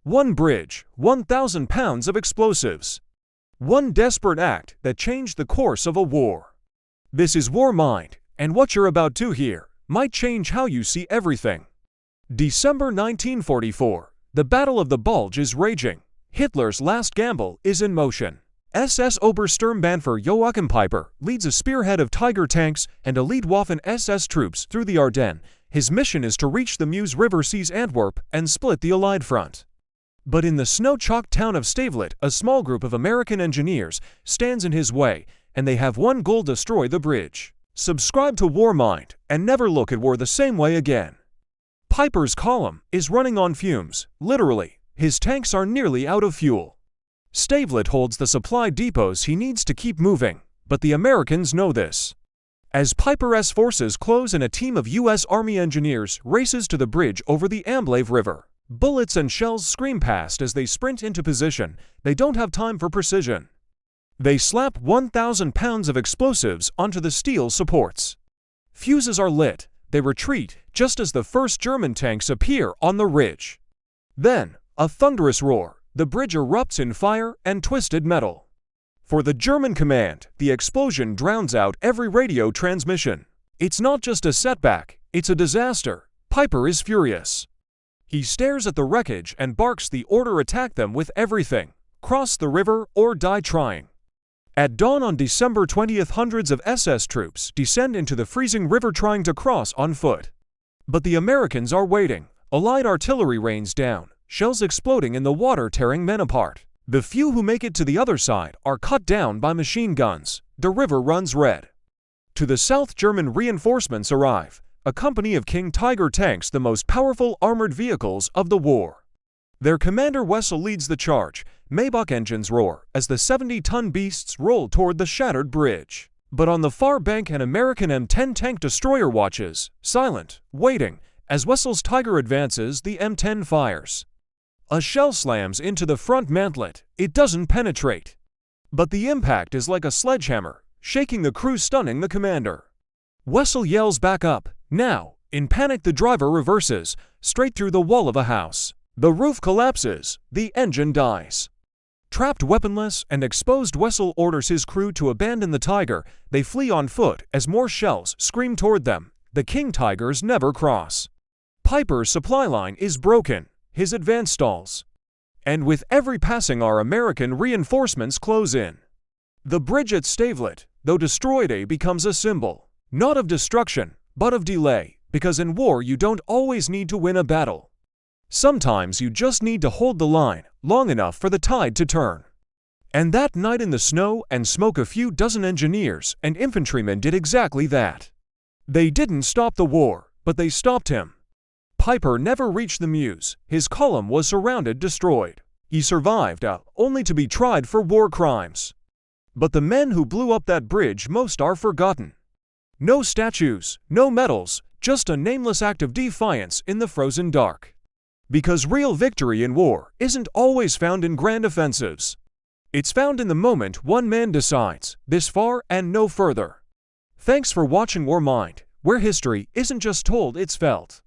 One bridge, 1,000 pounds of explosives. One desperate act that changed the course of a war. This is War Mind, and what you're about to hear might change how you see everything. December 1944. The Battle of the Bulge is raging. Hitler's last gamble is in motion. SS Obersturmbannführer Joachim Peiper leads a spearhead of Tiger tanks and elite Waffen SS troops through the Ardennes. His mission is to reach the Meuse River, seize Antwerp, and split the Allied front. But in the snow-chalked town of Stavelot, a small group of American engineers stands in his way, and they have one goal: destroy the bridge. Subscribe to War Mind and never look at war the same way again. Peiper's column is running on fumes, literally. His tanks are nearly out of fuel. Stavelot holds the supply depots he needs to keep moving, but the Americans know this. As Peiper's forces close in, a team of U.S. Army engineers races to the bridge over the Amblève River. Bullets and shells scream past as they sprint into position. They don't have time for precision. They slap 1,000 pounds of explosives onto the steel supports. Fuses are lit. They retreat just as the first German tanks appear on the ridge. Then, a thunderous roar. The bridge erupts in fire and twisted metal. For the German command, the explosion drowns out every radio transmission. It's not just a setback, it's a disaster. Peiper is furious. He stares at the wreckage and barks the order: attack them with everything. Cross the river or die trying. At dawn on December 20th, hundreds of SS troops descend into the freezing river trying to cross on foot. But the Americans are waiting. Allied artillery rains down, shells exploding in the water, tearing men apart. The few who make it to the other side are cut down by machine guns. The river runs red. To the south, German reinforcements arrive. A company of King Tiger tanks, the most powerful armored vehicles of the war. Their commander Wessel leads the charge. Maybach engines roar as the 70-ton beasts roll toward the shattered bridge. But on the far bank, an American M10 tank destroyer watches, silent, waiting. As Wessel's Tiger advances, the M10 fires. A shell slams into the front mantlet. It doesn't penetrate. But the impact is like a sledgehammer, shaking the crew, stunning the commander. Wessel yells, "Back up!" Now, in panic, the driver reverses, straight through the wall of a house. The roof collapses. The engine dies. Trapped, weaponless, and exposed, Wessel orders his crew to abandon the Tiger. They flee on foot as more shells scream toward them. The King Tigers never cross. Peiper's supply line is broken. His advance stalls. And with every passing hour, American reinforcements close in. The bridge at Stavelot, though destroyed, becomes a symbol, not of destruction, but of delay, because in war you don't always need to win a battle. Sometimes you just need to hold the line long enough for the tide to turn. And that night in the snow and smoke, a few dozen engineers and infantrymen did exactly that. They didn't stop the war, but they stopped him. Peiper never reached the Meuse. His column was surrounded, destroyed. He survived, only to be tried for war crimes. But the men who blew up that bridge, most are forgotten. No statues, no medals, just a nameless act of defiance in the frozen dark. Because real victory in war isn't always found in grand offensives. It's found in the moment one man decides, this far and no further. Thanks for watching War Mind, where history isn't just told, it's felt.